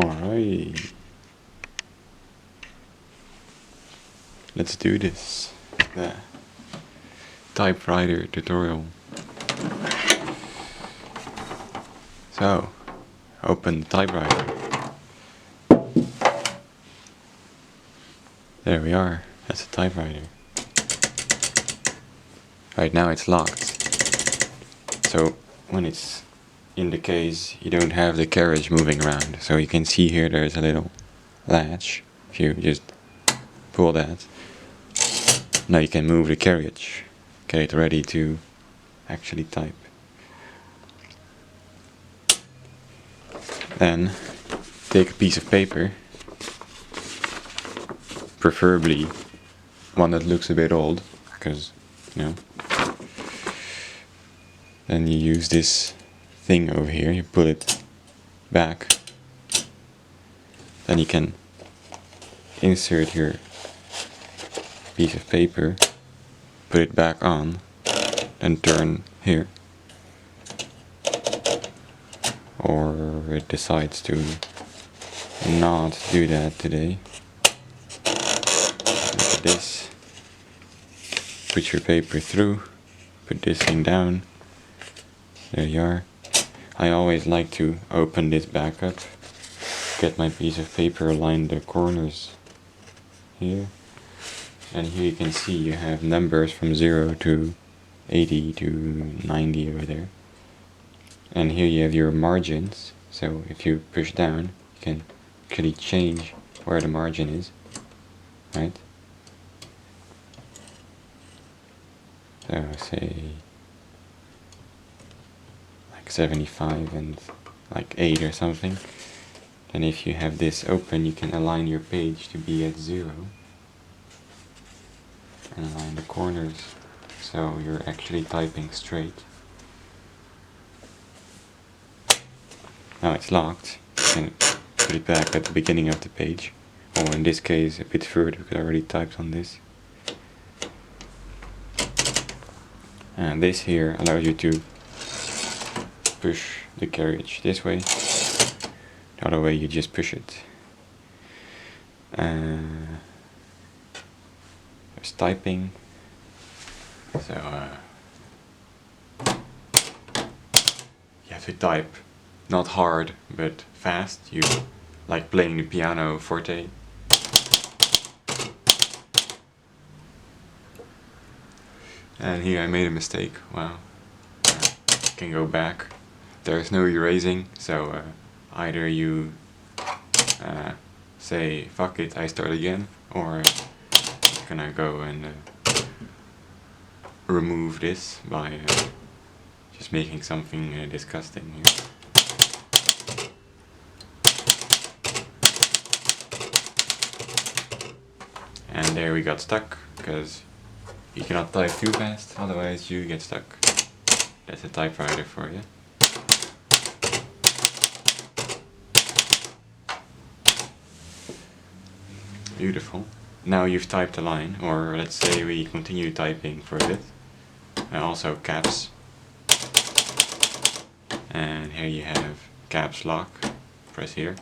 Alright. Let's do this. The typewriter tutorial. So, open the typewriter. There we are. That's a typewriter. Right now it's locked. So, when it's in the case, you don't have the carriage moving around. So you can see here there's a little latch. If you just pull that, now you can move the carriage. Get it ready to actually type. Then take a piece of paper, preferably one that looks a bit old, because, you know. Then you use this thing over here, you pull it back. Then you can insert your piece of paper, put it back on, and turn here. Or it decides to not do that today. Look at this. Put your paper through, put this thing down. There you are. I always like to open this back up, get my piece of paper, align the corners here. And here you can see you have numbers from 0 to 80 to 90 over there. And here you have your margins, so if you push down, you can actually change where the margin is, right? So say like 75 and like 8 or something. And if you have this open, you can align your page to be at 0. And align the corners, so you're actually typing straight. Now it's locked, you can put it back at the beginning of the page, or in this case a bit further because I already typed on this. And this here allows you to push the carriage this way, the other way you just push it. There's typing, so you have to type not hard but fast, you like playing the piano forte. And here I made a mistake. Wow. Can go back. There's no erasing, so either you say fuck it, I start again, or you're gonna go and remove this by just making something disgusting here. And there we got stuck, because you cannot type too fast, otherwise you get stuck. That's a typewriter for you. Beautiful. Now you've typed a line, or let's say we continue typing for a bit. And also caps. And here you have caps lock. Press here.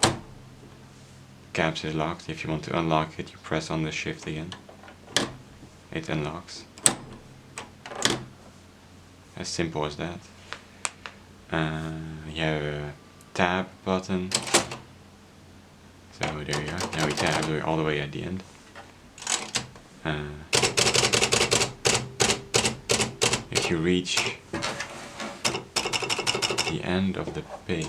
Caps is locked. If you want to unlock it, you press on the shift again. It unlocks. As simple as that. You have a tab button. So there you are. Now we tab all the way at the end. If you reach the end of the page,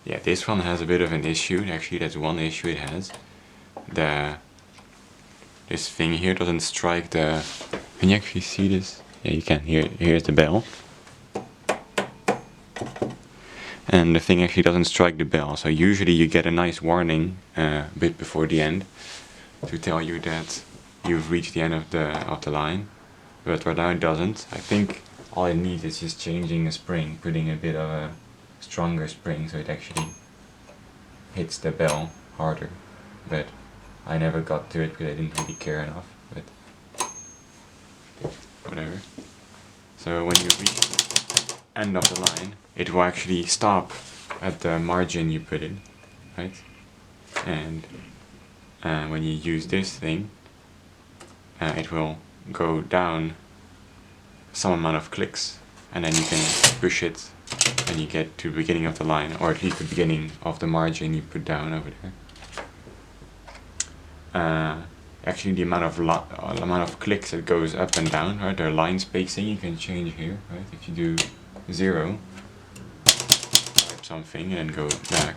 yeah, this one has a bit of an issue. Actually, that's one issue it has. This thing here doesn't strike the... Can you actually see this? Yeah, you can. Here's the bell. And the thing actually doesn't strike the bell. So usually you get a nice warning a bit before the end to tell you that you've reached the end of the line. But right now it doesn't. I think all it needs is just changing a spring, putting a bit of a stronger spring so it actually hits the bell harder. But I never got to it because I didn't really care enough. But whatever. So when you reach end of the line, it will actually stop at the margin you put in, right? And when you use this thing, it will go down some amount of clicks, and then you can push it and you get to the beginning of the line, or at least the beginning of the margin you put down over there. Actually, the amount of clicks that goes up and down, right? The line spacing you can change here, right? If you do 0, type something and then go back,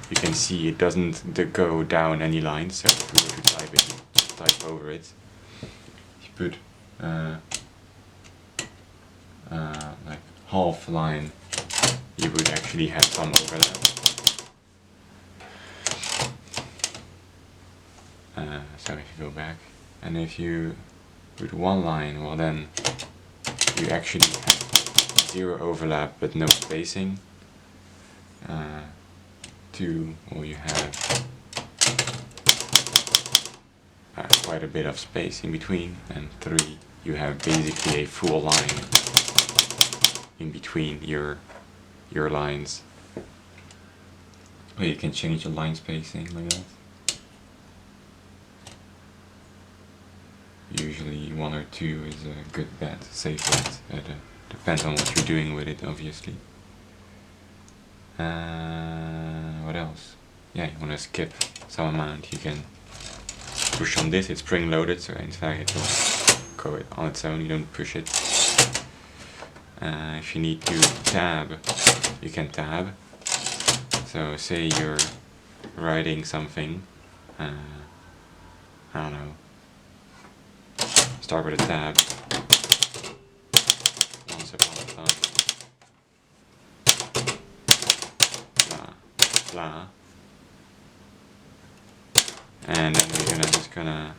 you can see it doesn't go down any lines. So if we were to type it, you just type over it. If you put like half line, you would actually have some overlap. So if you go back, and if you put one line, well then you actually have 0 overlap but no spacing. 2, well, you have quite a bit of space in between, and 3, you have basically a full line in between your lines. Well, you can change the line spacing like that. Usually 1 or 2 is a good bet, safe bet. It depends on what you're doing with it, obviously. What else? Yeah, you want to skip some amount, you can push on this. It's spring loaded, so in fact it will go on its own, you don't push it. If you need to tab, you can tab. So say you're writing something, I don't know, start with a tab. Once upon a time. Blah, blah. And then we're just gonna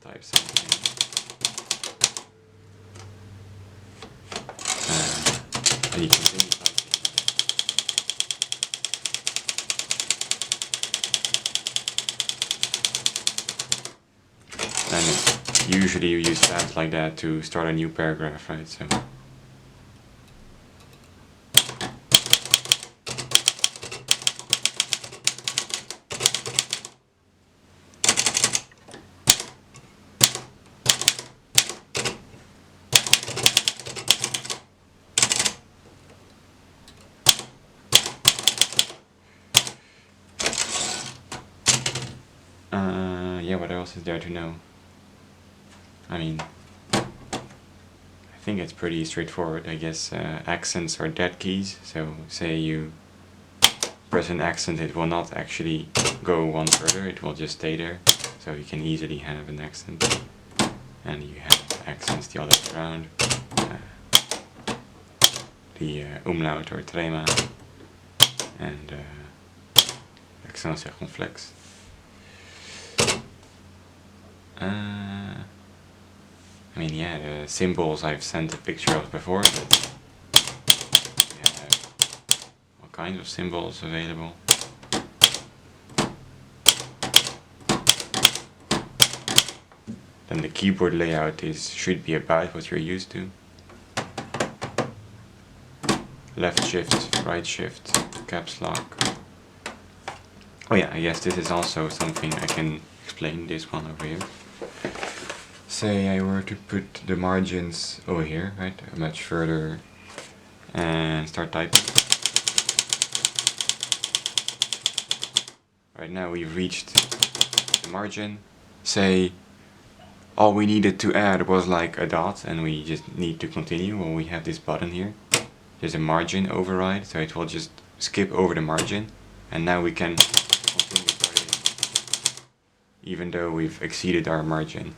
type something. And you continue typing. And usually you use tabs like that to start a new paragraph, right? So yeah, what else is there to know? I mean, I think it's pretty straightforward. I guess accents are dead keys, so say you press an accent, it will not actually go one further, it will just stay there. So you can easily have an accent, and you have accents the other way around. The umlaut or trema, and accent circonflexe. I mean, yeah, the symbols I've sent a picture of before, but we have all kinds of symbols available. Then the keyboard layout should be about what you're used to. Left shift, right shift, caps lock. Oh yeah, I guess this is also something I can explain, this one over here. Say I were to put the margins over here, right, much further, and start typing. Right now we've reached the margin. Say all we needed to add was like a dot, and we just need to continue. Well, we have this button here. There's a margin override, so it will just skip over the margin, and now we can continue starting even though we've exceeded our margin.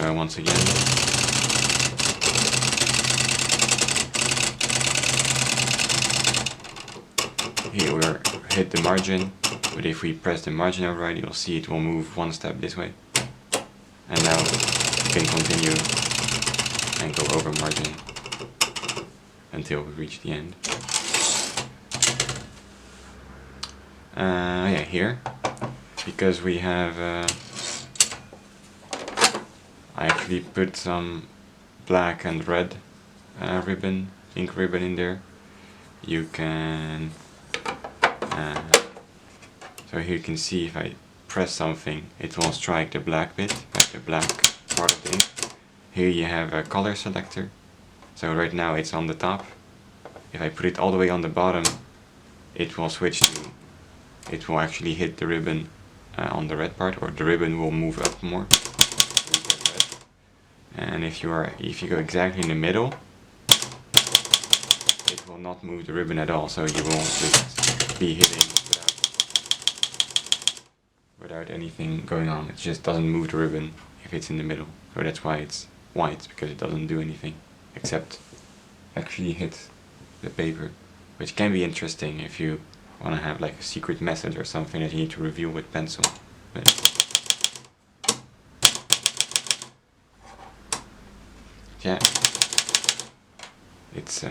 Once again, here we're hit the margin, but if we press the margin override, you'll see it will move one step this way, and now we can continue and go over margin until we reach the end. Yeah, here, because we have I actually put some black and red ribbon, ink ribbon in there. You can, so here you can see if I press something, it will strike the black bit, like the black part of the ink. Here you have a color selector. So right now it's on the top. If I put it all the way on the bottom, it will switch to, it will actually hit the ribbon on the red part, or the ribbon will move up more. And if you go exactly in the middle, it will not move the ribbon at all, so you will just be hitting without anything going on. It just doesn't move the ribbon if it's in the middle. So that's why it's white, because it doesn't do anything except actually hit the paper, which can be interesting if you want to have like a secret message or something that you need to reveal with pencil. But yeah, it's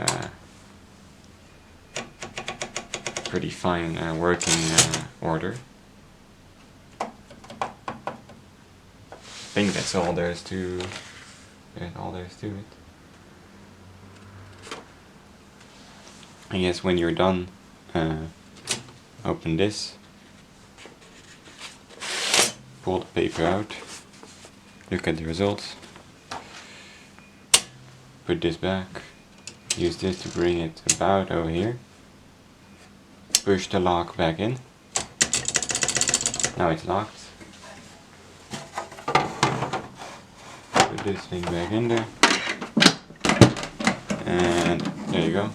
pretty fine working order. I think that's all there is to it. I guess when you're done, open this, pull the paper out, look at the results, put this back, use this to bring it about over here, push the lock back in, now it's locked, put this thing back in there, and there you go.